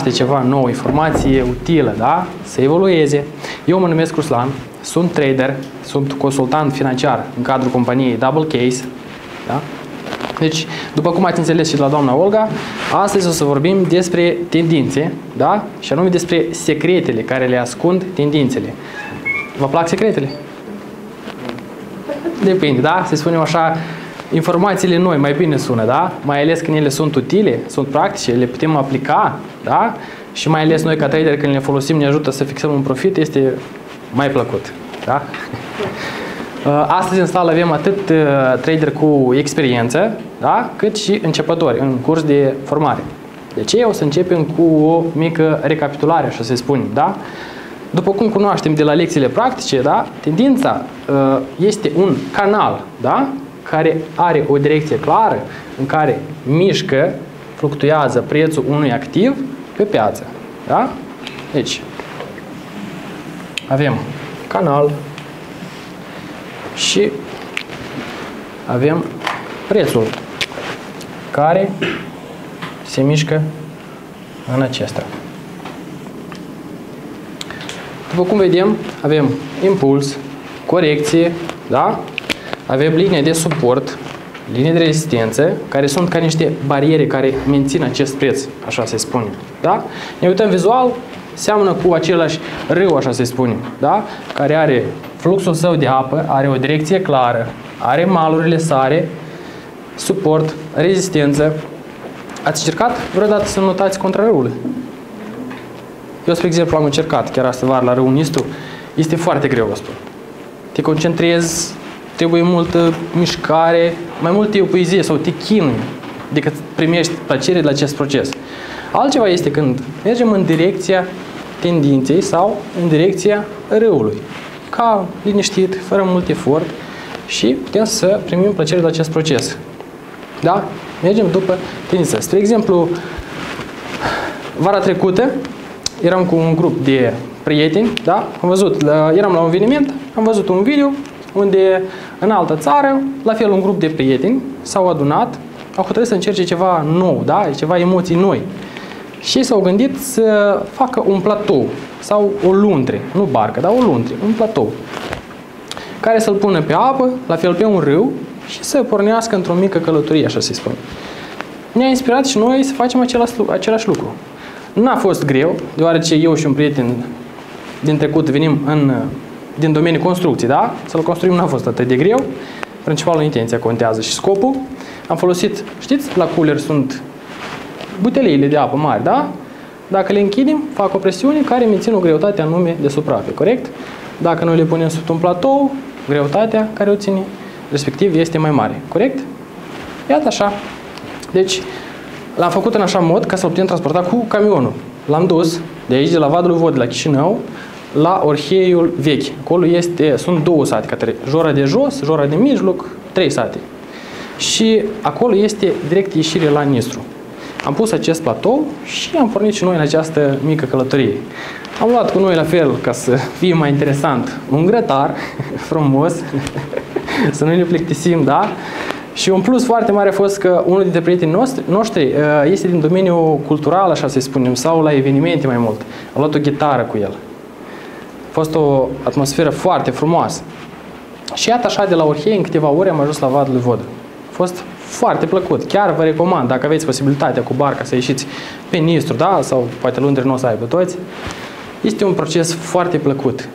cunoaște ceva nou, informație utilă, da? Să evolueze. Eu mă numesc Ruslan, sunt trader, sunt consultant financiar în cadrul companiei Double Case, da? Deci, după cum ați înțeles și de la doamna Olga, astăzi o să vorbim despre tendințe, da? Și anume despre secretele care le ascund tendințele. Vă plac secretele? Depinde, da? Să spunem așa, informațiile noi mai bine sună, da? Mai ales când ele sunt utile, sunt practice, le putem aplica, da? Și mai ales noi ca trader când le folosim ne ajută să fixăm un profit, este mai plăcut, da? Astăzi în sală avem atât trader cu experiență, da? Cât și începători în curs de formare. De ce? O să începem cu o mică recapitulare, așa să spunem, da? După cum cunoaștem de la lecțiile practice, da? Tendința este un canal, da? Care are o direcție clară în care mișcă, fluctuează prețul unui activ pe piață, da? Deci, avem canal și avem prețul care se mișcă în acesta. După cum vedem, avem impuls, corecție, da? Avem linie de suport, linie de rezistență, care sunt ca niște bariere care mențin acest preț, așa se spune, da? Ne uităm vizual, seamănă cu același râu, așa se spune, da? Care are fluxul său de apă, are o direcție clară, are malurile sare, suport, rezistență. Ați încercat vreodată să notați contrarâul? Eu, spre exemplu, am încercat chiar astă vară la râul Nistru. Este foarte greu, vă spun. Te concentrezi, trebuie multă mișcare, mai mult epuizie sau te chinui decât primești plăcere de la acest proces. Altceva este când mergem în direcția tendinței sau în direcția râului. Ca liniștit, fără mult efort și putem să primim plăcere de la acest proces. Da? Mergem după tendință. Spre exemplu, vara trecută eram cu un grup de prieteni, da? Am văzut, eram la un eveniment, am văzut un video unde în altă țară, la fel un grup de prieteni s-au adunat, au hotărât să încerce ceva nou, da? Ceva emoții noi. Și s-au gândit să facă un platou sau o luntre, nu barcă, dar o luntre, un platou, care să-l pună pe apă, la fel pe un râu și să pornească într-o mică călătorie, așa se spune. Ne-a inspirat și noi să facem același lucru. N-a fost greu, deoarece eu și un prieten din trecut venim din domeniul construcții, da? Să-l construim n-a fost atât de greu. Principalul intenția contează și scopul. Am folosit, știți, la cooler sunt buteliile de apă mari, da? Dacă le închidem, fac o presiune care mențin o greutate anume deasupra apei, corect? Dacă noi le punem sub un platou, greutatea care o ține, respectiv, este mai mare, corect? Iată așa. Deci, l-am făcut în așa mod ca să-l putem transporta cu camionul. L-am dus de aici, de la Vadul lui Vod, de la Chișinău, la Orheiul Vechi. Acolo sunt două sate, către Jora de jos, Jora de mijloc, 3 sate. Și acolo este direct ieșire la Nistru. Am pus acest platou și am pornit și noi în această mică călătorie. Am luat cu noi la fel, ca să fie mai interesant, un grătar frumos, să nu ne plictisim, da? Și un plus foarte mare a fost că unul dintre prietenii noștri este din domeniul cultural, așa să spunem, sau la evenimente mai mult. Am luat o ghitară cu el. A fost o atmosferă foarte frumoasă. Și iată așa, de la Orhei, în câteva ore am ajuns la Vadul lui Vodă. A fost foarte plăcut. Chiar vă recomand, dacă aveți posibilitatea cu barca să ieșiți pe Nistru, da? Sau poate Lundri nu o să aibă toți. Este un proces foarte plăcut.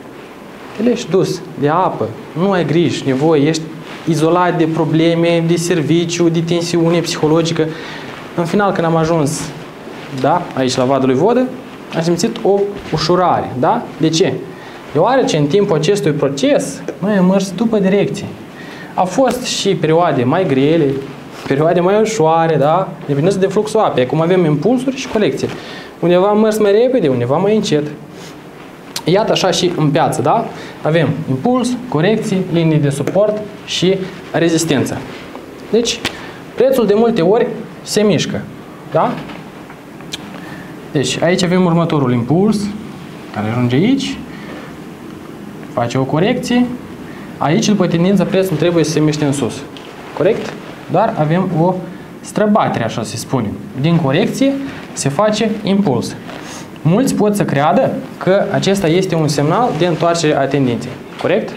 Te ești dus de apă, nu ai griji, nevoie, ești izolat de probleme, de serviciu, de tensiune psihologică. În final, când am ajuns, da, aici la Vadul lui Vodă, am simțit o ușurare, da? De ce? Deoarece în timpul acestui proces noi am mers după direcție. Au fost și perioade mai grele, perioade mai ușoare, da? Depinde de fluxul apei. Acum avem impulsuri și colecție. Undeva am mers mai repede, undeva mai încet. Iată așa și în piață, da? Avem impuls, corecții, linii de suport și rezistență. Deci, prețul de multe ori se mișcă, da? Deci, aici avem următorul impuls, care ajunge aici, face o corecție. Aici, după tendință, prețul trebuie să se miște în sus. Corect? Dar avem o străbatere, așa se spune. Din corecție se face impuls. mulți pot să creadă că acesta este un semnal de întoarcere a tendinței. Corect?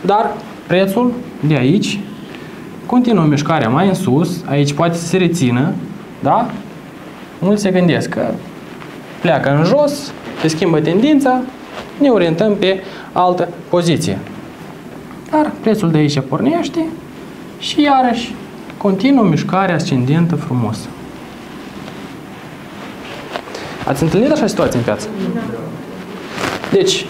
Dar prețul de aici continuă mișcarea mai în sus, aici poate să se rețină, da? Mulți se gândesc că pleacă în jos, se schimbă tendința, ne orientăm pe altă poziție. Dar prețul de aici pornește și iarăși continuă mișcarea ascendentă frumos. Ați întâlnit așa situație în piață? Deci,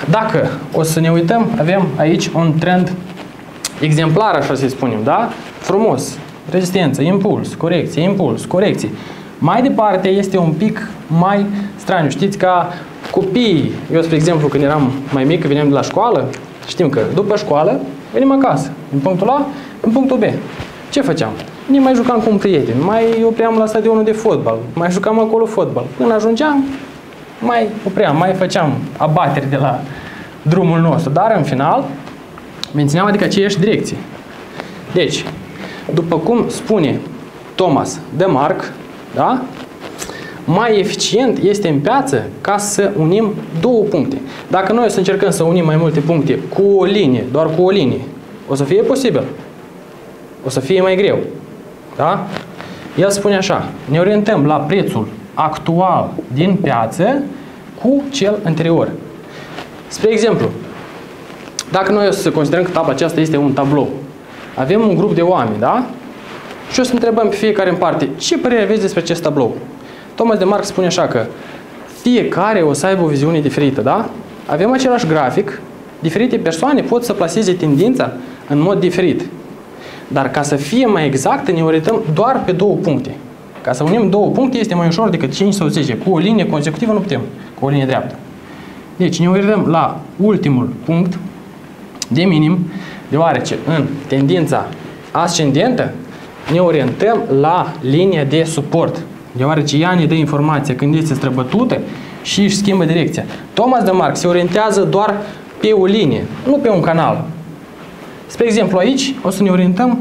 dacă o să ne uităm, avem aici un trend exemplar, așa să spunem, da? Frumos. Rezistență, impuls, corecție, impuls, corecție. Mai departe este un pic mai straniu. Știți, ca copiii, eu, spre exemplu, când eram mai mic, veneam de la școală, știm că după școală venim acasă, din punctul A în punctul B. Ce făceam? Ne mai jucam cu un prieten, mai opream la stadionul de fotbal, mai jucam acolo fotbal. Când ajungeam, mai opream, mai făceam abateri de la drumul nostru, dar în final mențineam adică aceeași direcție. Deci, după cum spune Thomas de Mark, da? Mai eficient este în piață ca să unim două puncte. Dacă noi o să încercăm să unim mai multe puncte cu o linie, doar cu o linie, o să fie posibil. O să fie mai greu. Da? El spune așa, ne orientăm la prețul actual din piață cu cel anterior. Spre exemplu, dacă noi o să considerăm că tabla aceasta este un tablou, avem un grup de oameni, da? Și o să întrebăm pe fiecare în parte, ce părere aveți despre acest tablou? Thomas de Mark spune așa că fiecare o să aibă o viziune diferită, da? Avem același grafic, diferite persoane pot să plaseze tendința în mod diferit. Dar ca să fie mai exact, ne orientăm doar pe două puncte. Ca să unim două puncte este mai ușor decât 5 sau 10. Cu o linie consecutivă nu putem, cu o linie dreaptă. Deci ne orientăm la ultimul punct de minim, deoarece în tendința ascendentă ne orientăm la linia de suport, deoarece ea ne dă informația când este străbătută și își schimbă direcția. Thomas de Mark se orientează doar pe o linie, nu pe un canal. Spre exemplu, aici o să ne orientăm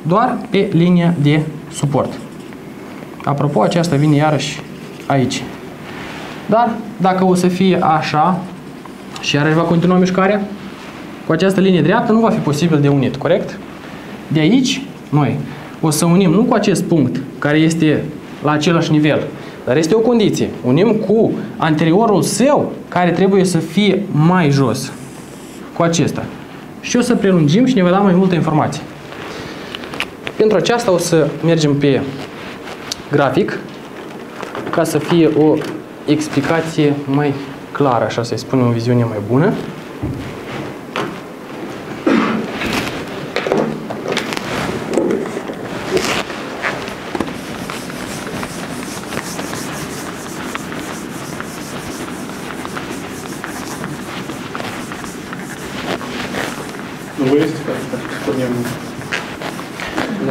doar pe linia de suport. Apropo, aceasta vine iarăși aici. Dar dacă o să fie așa și iarăși va continua mișcarea, cu această linie dreaptă nu va fi posibil de unit, corect? De aici, noi o să unim nu cu acest punct, care este la același nivel, dar este o condiție. Unim cu anteriorul său, care trebuie să fie mai jos. Cu acesta. Și o să prelungim și ne va da mai multă informație. Pentru aceasta o să mergem pe grafic, ca să fie o explicație mai clară, așa să-i spunem, o viziune mai bună.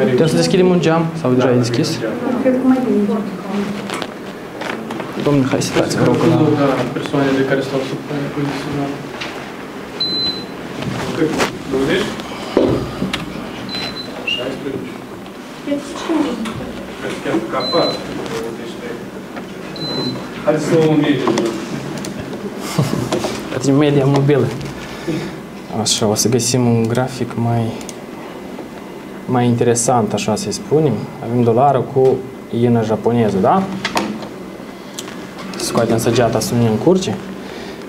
Putem să deschidem un geam sau deja e deschis? Cred că mai bine. Domnule, hai să dați, vă rog, la... persoanele care stau sub poziționare. 20? 16? Cred că chiar ca afară. Hai să luăm un mediu. Poate media mobilă. Așa, o să găsim un grafic mai interesant, așa să-i spunem. Avem dolarul cu iena japoneză, da? Scoatem săgeata să nu ne încurce.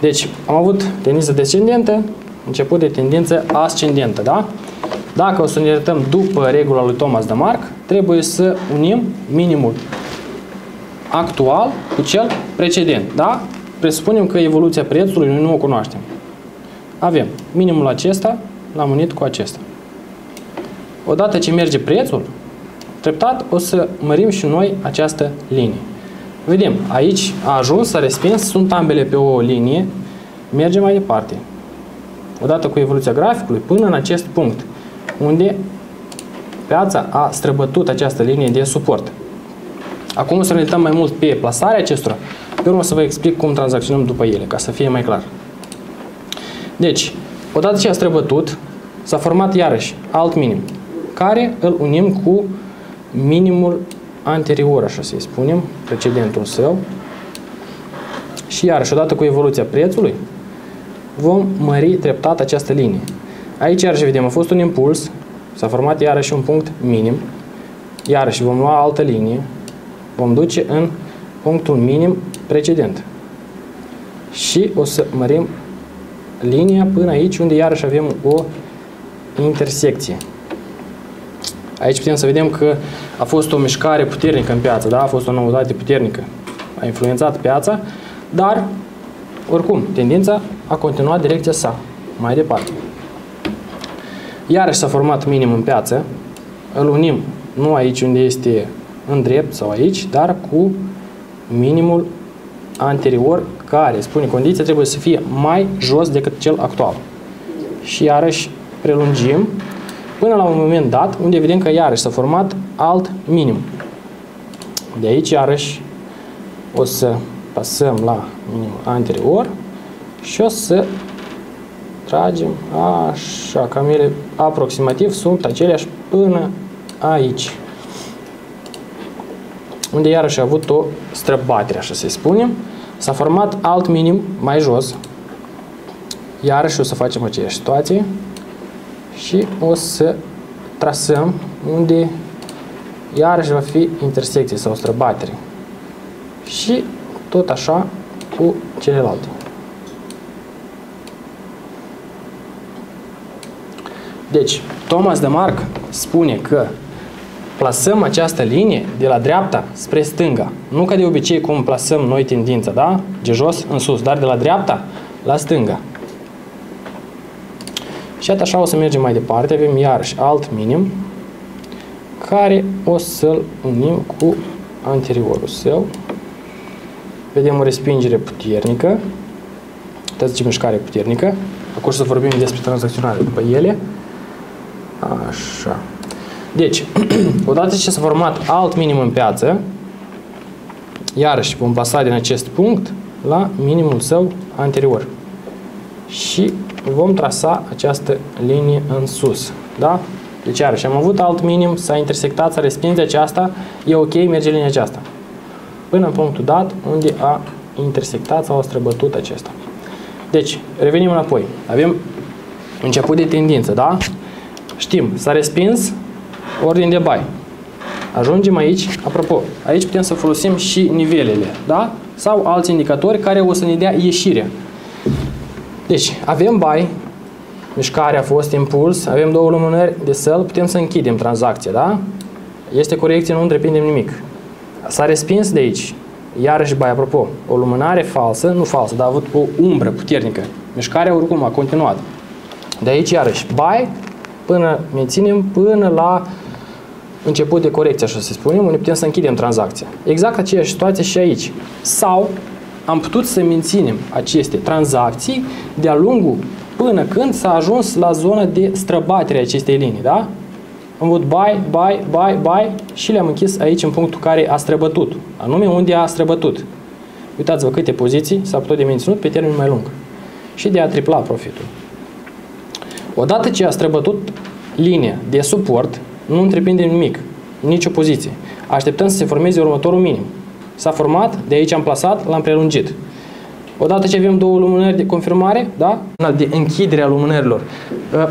Deci, am avut tendință descendentă, început de tendință ascendentă, da? Dacă o să ne orientăm după regula lui Thomas de Mark, trebuie să unim minimul actual cu cel precedent, da? Presupunem că evoluția prețului noi nu o cunoaștem. Avem minimul acesta, l-am unit cu acesta. Odată ce merge prețul, treptat o să mărim și noi această linie. Vedem, aici a ajuns, s-a respins, sunt ambele pe o linie, mergem mai departe. Odată cu evoluția graficului, până în acest punct, unde piața a străbătut această linie de suport. Acum o să ne uităm mai mult pe plasarea acestora, pe urmă să vă explic cum tranzacționăm după ele, ca să fie mai clar. Deci, odată ce a străbătut, s-a format iarăși alt minim, care îl unim cu minimul anterior, așa să-i spunem, precedentul său. Și iarăși, odată cu evoluția prețului, vom mări treptat această linie. Aici, iarăși, vedem, a fost un impuls, s-a format iarăși un punct minim, iarăși vom lua altă linie, vom duce în punctul minim precedent. Și o să mărim linia până aici, unde iarăși avem o intersecție. Aici putem să vedem că a fost o mișcare puternică în piață, da? A fost o noutate puternică. A influențat piața, dar, oricum, tendința a continuat direcția sa, mai departe. Iarăși s-a format minim în piață, îl unim nu aici unde este în drept sau aici, dar cu minimul anterior, care, spune condiția, trebuie să fie mai jos decât cel actual. Și iarăși prelungim până la un moment dat, unde vedem că iarăși s-a format alt minim. De aici, iarăși, o să pasăm la minimul anterior și o să tragem așa, cam ele aproximativ sunt aceleași până aici, unde iarăși a avut o străbatere, așa să spunem. S-a format alt minim mai jos. Iarăși o să facem aceeași situație și o să trasăm unde iarăși va fi intersecție sau străbatere. Și tot așa cu celelalte. Deci, Thomas de Marc spune că plasăm această linie de la dreapta spre stânga. Nu ca de obicei cum plasăm noi tendința, da? De jos în sus, dar de la dreapta la stânga. Și așa o să mergem mai departe. Avem iarăși alt minim care o să-l unim cu anteriorul său. Vedem o respingere puternică. Uitați ce mișcare puternică. Acum să vorbim despre tranzacționare după ele. Așa. Deci, odată ce s-a format alt minim în piață, iarăși vom plasa din acest punct la minimul său anterior. Și vom trasa această linie în sus. Da? Deci, iarăși, am avut alt minim, s-a intersectat, s-a respins de aceasta, e ok, merge linia aceasta. Până în punctul dat, unde a intersectat sau a străbătut acesta. Deci, revenim înapoi. Avem început de tendință, da? Știm, s-a respins, ordine de buy. Ajungem aici, apropo, aici putem să folosim și nivelele, da? Sau alți indicatori care o să ne dea ieșirea. Deci, avem buy, mișcarea a fost impuls, avem două lumânări de sell, putem să închidem tranzacția, da? Este corecție, nu întreprindem nimic. S-a respins de aici, iarăși buy, apropo, o lumânare falsă, nu falsă, dar a avut o umbră puternică. Mișcarea oricum a continuat. De aici, iarăși, buy, până menținem până la început de corecție, așa să spunem, unde putem să închidem tranzacția. Exact aceeași situație și aici. Sau am putut să menținem aceste tranzacții de-a lungul până când s-a ajuns la zona de străbatere a acestei linii, da? Am avut buy, buy, buy, buy și le-am închis aici în punctul care a străbătut, anume unde a străbătut. Uitați-vă câte poziții s-a putut de menținut pe termen mai lung și de a tripla profitul. Odată ce a străbătut linia de suport, nu întreprindem nimic, nicio poziție. Așteptăm să se formeze următorul minim. S-a format, de aici am plasat, l-am prelungit. Odată ce avem două lumânări de confirmare, da? De închidere a lumânărilor.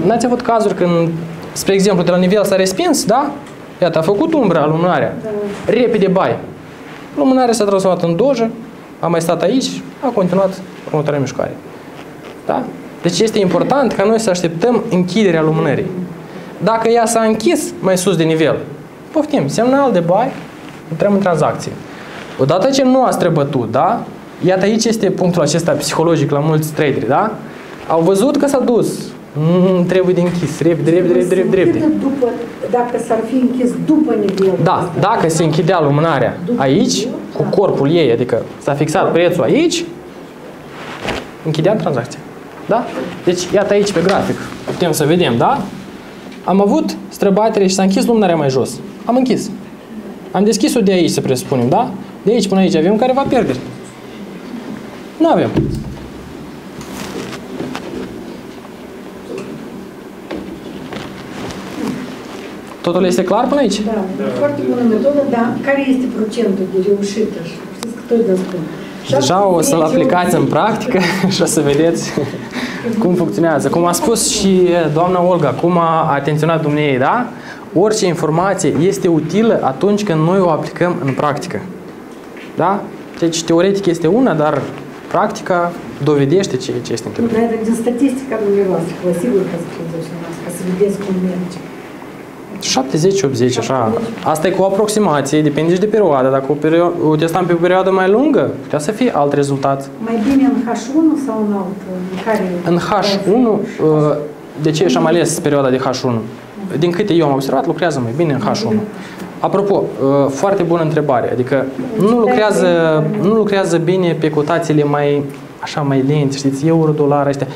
N-ați avut cazuri când, spre exemplu, de la nivel s-a respins, da? Iată, a făcut umbra lumânarea, repede buy. Lumânarea s-a transformat în dojă, a mai stat aici, a continuat următoarea mișcare. Da? Deci este important ca noi să așteptăm închiderea lumânării. Dacă ea s-a închis mai sus de nivel, poftim, semnal de buy, intrăm în tranzacție. Odată ce nu a străbătut, da? Iată aici este punctul acesta psihologic la mulți traderi, da? Au văzut că s-a dus, trebuie de închis, repede. Dacă s-ar fi închis după nivelul da, dacă se închidea lumânarea aici, cu corpul ei, adică s-a fixat prețul aici, închideam tranzacția. Da? Deci, iată aici pe grafic, putem să vedem, da? Am avut străbatere și s-a închis lumânarea mai jos. Am închis. Am deschis-o de aici, să presupunem, da? De aici până aici avem careva pierderi. Nu avem. Totul este clar până aici? Da, foarte bună metodă, dar care este procentul de reușită? Știți că tot spun. Deja o să-l aplicați în practică și o să vedeți cum funcționează. Cum a spus și doamna Olga, cum a atenționat dumneavoastră, da? Orice informație este utilă atunci când noi o aplicăm în practică. Da? Deci teoretic este una, dar practica dovedește ceea ce este în teorie. Dar din statistica dumneavoastră, vă sigur că să ca să vedeți cum merge. 70-80, așa. Asta e cu o aproximație, depinde și de perioadă. Dacă o testăm pe o perioadă mai lungă, putea să fie alt rezultat. Mai bine în H1 sau în alt? În H1, de ce și-am ales perioada de H1? Din câte eu am observat, lucrează mai bine în H1. Apropo, foarte bună întrebare. Adică nu lucrează bine pe cotațiile mai lente, știți, euro, dolar, ăștia.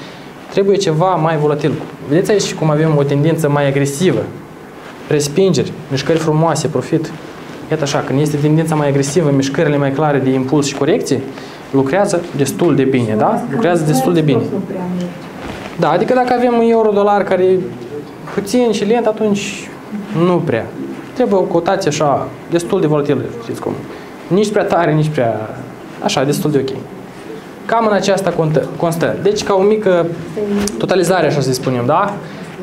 Trebuie ceva mai volatil. Vedeți aici cum avem o tendință mai agresivă. Respingeri, mișcări frumoase, profit. Iată așa, când este tendința mai agresivă, mișcările mai clare de impuls și corecție, lucrează destul de bine, da? Lucrează destul de bine. Da, adică dacă avem un euro-dolar care e puțin și lent, atunci nu prea. Trebuie o cotație așa, destul de volatilă, știți cum. Nici prea tare, nici prea... Așa, destul de ok. Cam în aceasta constă. Deci, ca o mică totalizare, așa să spunem, da?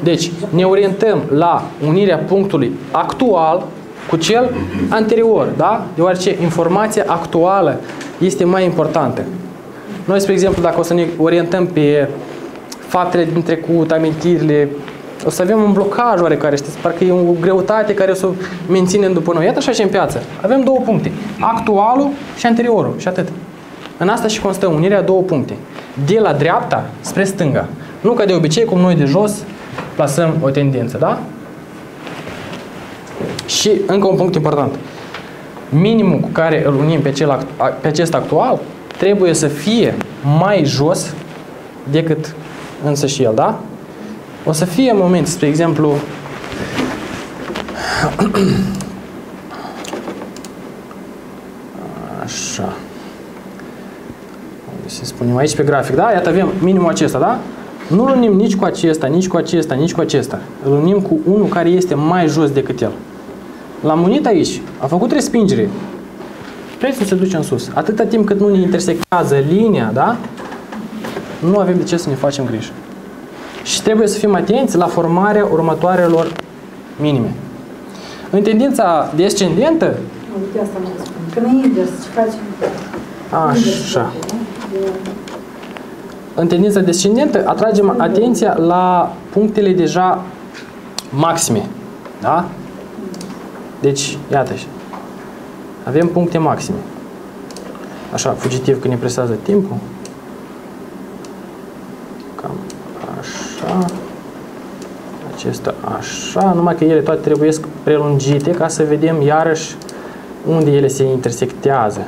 Deci, ne orientăm la unirea punctului actual cu cel anterior, da? Deoarece informația actuală este mai importantă. Noi, spre exemplu, dacă o să ne orientăm pe faptele din trecut, amintirile, o să avem un blocaj oarecare, știți? Parcă e o greutate care o să o menținem după noi. Iată așa și în piață. Avem două puncte. Actualul și anteriorul. Și atât. În asta și constă unirea două puncte. De la dreapta spre stânga. Nu ca de obicei, cum noi de jos plasăm o tendință, da? Și încă un punct important. Minimul cu care îl unim pe acest actual trebuie să fie mai jos decât însă și el, da? O să fie momente, spre exemplu, așa, să spunem aici pe grafic, da? Iată avem minimul acesta, da? Nu îl unim nici cu acesta, nici cu acesta, nici cu acesta. Îl unim cu unul care este mai jos decât el. L-am unit aici, a făcut respingere. Prețul se duce în sus. Atâta timp cât nu ne intersectează linia, da? Nu avem de ce să ne facem griji. Și trebuie să fim atenți la formarea următoarelor minime. În tendința descendentă... Uite, asta mă spun. Că în invers, ce facem? Așa. În tendința descendentă atragem atenția la punctele deja maxime. Da? Deci, iată. Avem puncte maxime. Așa, fugitiv că ne presează timpul. Cam așa. Acesta așa. Numai că ele toate trebuie prelungite ca să vedem iarăși unde ele se intersectează.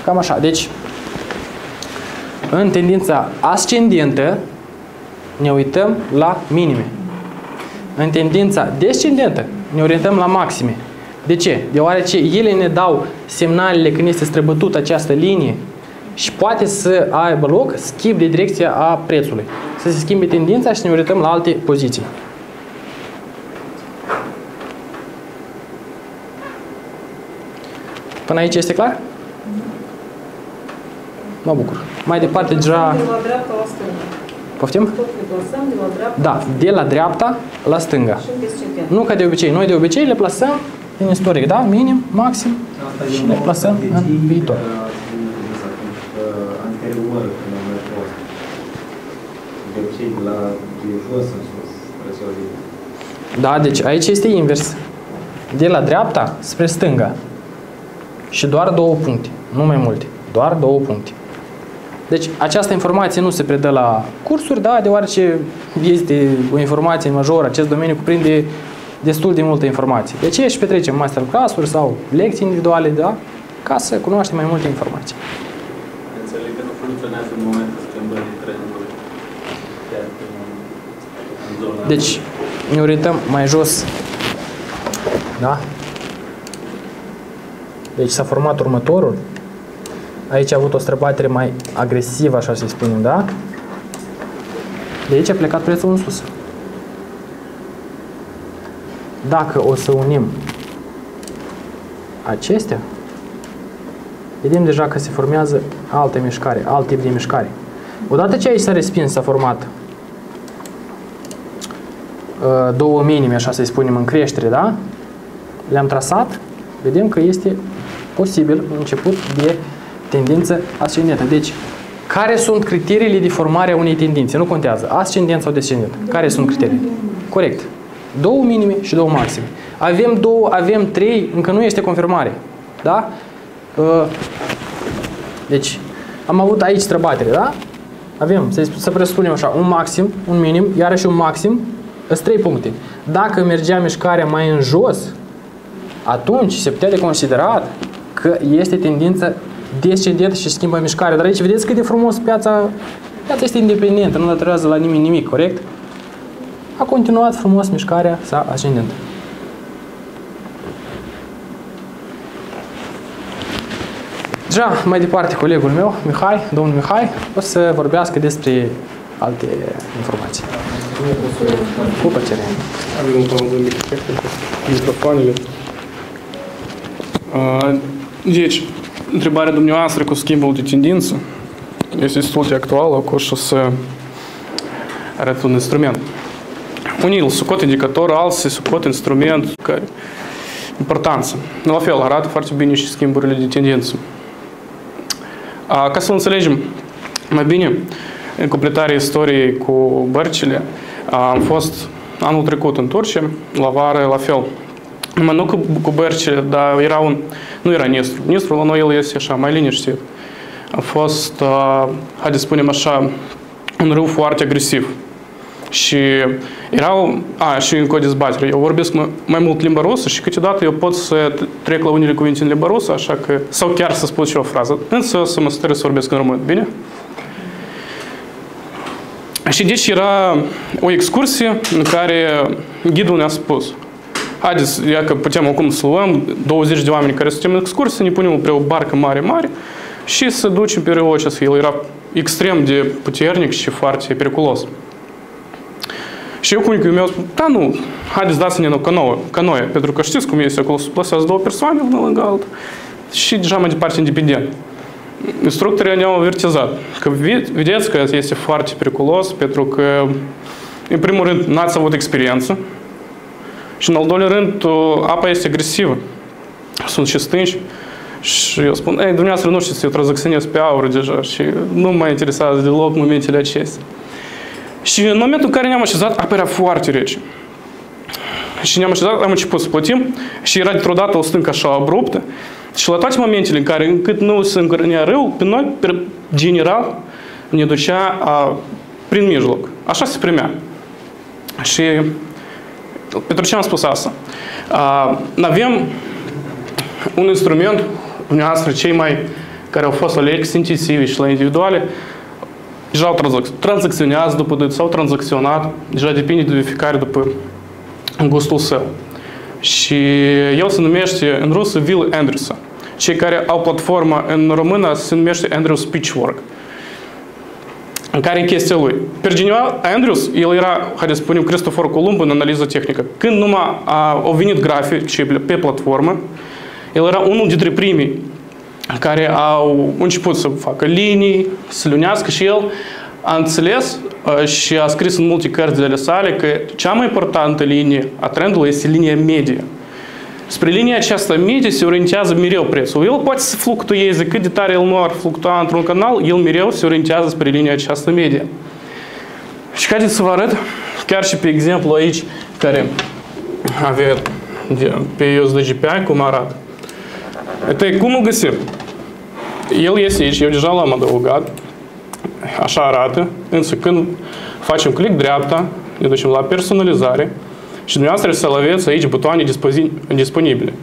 Cam așa. Deci, în tendința ascendentă ne uităm la minime. În tendința descendentă ne orientăm la maxime. De ce? Deoarece ele ne dau semnalele când este străbătută această linie și poate să aibă loc schimb de direcție a prețului. Să se schimbe tendința și ne orientăm la alte poziții. Până aici este clar? Mă bucur. Mai departe deja... De la dreapta la stânga. Poftim? Tot le plasăm de la dreapta. Da, de la dreapta la stânga. Și în descendent. Nu ca de obicei. Noi de obicei le plasăm în istoric, da? Minim, maxim și le plasăm în viitor. Anterior, când am mai fost. De obicei, de la jos în sus, prețul. Da, deci aici este invers. De la dreapta spre stânga. Și doar două puncte, nu mai multe. Doar două puncte. Deci această informație nu se predă la cursuri, da, deoarece este o informație majoră, acest domeniu cuprinde destul de multă informație. De aceea și petrecem masterclass-uri sau lecții individuale, da, ca să cunoaștem mai multe informații. Înțeleg că nu funcționează în momentul schimbării trendului. Deci ne orientăm mai jos, da? Deci s-a format următorul. Aici a avut o străbatere mai agresivă, așa să spunem, da? De aici a plecat prețul în sus. Dacă o să unim acestea, vedem deja că se formează altă mișcare, alt tip de mișcare. Odată ce aici s-a respins, s-a format două minime, așa să-i spunem, în creștere, da? Le-am trasat, vedem că este posibil un început de tendință ascendentă. Deci, care sunt criteriile de formare a unei tendințe? Nu contează, ascendent sau descendent. Care sunt criteriile? Corect. Două minime și două maxime. Avem două, avem trei, încă nu este confirmare. Da? Deci, am avut aici străbatere, da? Avem, să presupunem așa, un maxim, un minim, iarăși un maxim, sunt 3 puncte. Dacă mergea mișcarea mai în jos, atunci se putea de considerat că este tendință descendentă și schimbă mișcarea. Dar aici vedeți cât de frumos piața este independentă, nu datorează la nimeni nimic, corect? A continuat frumos mișcarea sa ascendentă. Deja mai departe colegul meu, Mihai, domnul Mihai, o să vorbească despre alte informații. Cu plăcere. Avem un pauză mică cu microfoanele. Deci, întrebarea dumneavoastră cu schimbul de tendință este destul de actuală, cu o să arăt un instrument. Unii îl scot indicator, alții scot instrument care importanță. La fel, arată foarte bine și schimburile de tendință. Ca să înțelegem mai bine, în completarea istoriei cu bărcile, am fost anul trecut în Turcia, la vară, la fel. Numai nu cu bărcile, dar nu era Nistru. Nistru la noi el este așa, mai liniștit. A fost, haideți să spunem așa, un râu foarte agresiv. Și erau, și încă o dezbatere. Eu vorbesc mai mult limba rusă și câteodată eu pot să trec la unele cuvinte în limba rusă, așa că, sau chiar să spun și o frază. Însă o să mă stări să vorbesc în română, bine? Și deci era o excursie în care ghidul ne-a spus: haideți, ia că putem acum să luăm 20 de oameni care suntem în excursie, ne punem pe o barcă mare și să ducem pe râul acesta. El era extrem de puternic și foarte periculos. Și eu cu unicul meu spun, da, nu, haideți dați-ne o canoe, pentru că știți cum este acolo, se plasează două persoane una lângă alta și deja mai departe independent. Instructorii ne-au avertizat că vedeți că este foarte periculos, pentru că, în primul rând, n-ați avut experiență și, în al doilea rând, apa este agresivă. Sunt și stânci și eu spun, dumneavoastră nu știți, eu tranzacționez pe aur deja și nu mă interesează deloc momentele acestea. Și în momentul în care ne-am așezat, apa era foarte rece. Și ne-am așezat, am început să plătim și era dintr-o dată o stâncă așa abruptă. Și la toate momentele în care încât nu se încărnea râul, pe noi, pe general, ne ducea prin mijloc. Așa se primea. Și pentru ce am spus asta? Avem un instrument, dumneavoastră, cei mai care au fost la lecții intensive și la individuale, deja au tranzacționează după dât sau tranzacționat, deja depinde de fiecare după gustul său. Și el se numește în rusă Will Andrews. Cei care au platforma în română se numește Andrews Pitchwork. În care e chestia lui? Per general, Andrews, el era, haideți să spunem, Cristofor Columb în analiză tehnică. Când numai au venit grafici pe platformă, el era unul dintre primii care au început să facă linii, să lunească și el a înțeles și a scris în multe cărți ale sale că cea mai importantă linie a trendului este linia medie. Spre linia aceasta medie se orientează mereu prețul. El poate să fluctueze, cât de tare el nu ar fluctua într-un canal, el mereu se orientează spre linia aceasta medie. Și haideți să vă arăt, chiar și pe exemplu aici, care avea pe USDGPI, cum arată. Cum îl găsim? El este aici, eu deja l-am adăugat, așa arată, însă când facem click dreapta, ne ducem la personalizare și dumneavoastră să-l aveți aici butoane disponibile.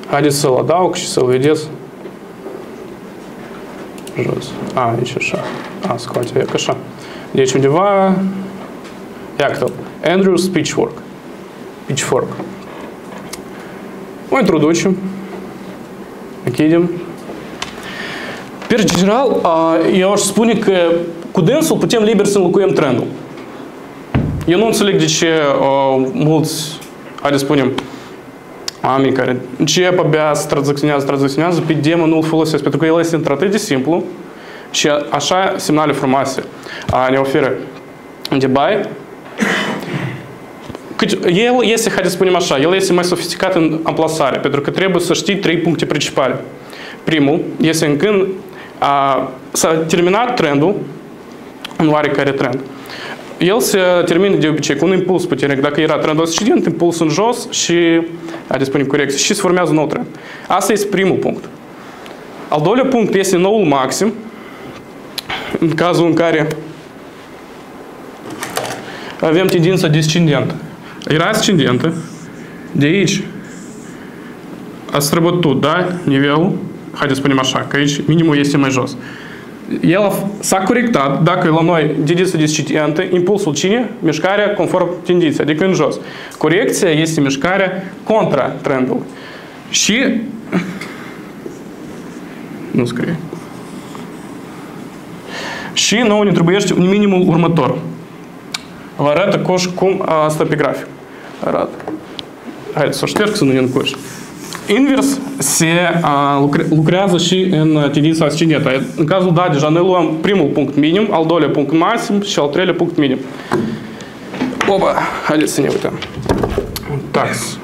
Haideți să-l adaug și să-l vedeți jos. Aici așa. Scoate, e așa. Deci undeva, iată, Andrews Pitchfork. O introducem. Închidem. Per general, eu aș spune că cu dânsul putem liber să înlocuim trendul. Eu nu înțeleg de ce mulți, haideți să spunem, oameni care încep abia să tranzacționează, pe demo nu îl folosesc, pentru că el este atât de simplu și așa semnale frumoase ne oferă de buy. El este, haideți să spunem așa, el este mai sofisticat în amplasare, pentru că trebuie să știi 3 puncte principale. Primul este în când s-a terminat trendul, un oarecare trend. El se termină de obicei cu un impuls puternic. Dacă era trendul ascendent, impuls în jos și, haideți să spunem, corecție. Și se formează un nou trend. Asta este primul punct. Al doilea punct este noul maxim, în cazul în care avem tendința descendentă. Era ascendentă, de aici a străbătut, da, nivelul, haideți să spunem așa, că aici minimul este mai jos. El s-a corectat, dacă la noi tendința descendentă, impulsul cine? Mișcarea conform tendinței, adică în jos. Corecția este mișcarea contra trendului. Și nu scrie. Și nouă ne trebuiește un minimul următor. Vă arăt coș cum stă pe grafic. Arată. Haideți să o șterg să nu ne încoși. Invers se lucrează și în tendința ascendentă. În cazul dat, deja noi luăm primul punct minim, al doilea punct maxim și al treilea punct minim. Opa! Haideți să ne uităm. Tax.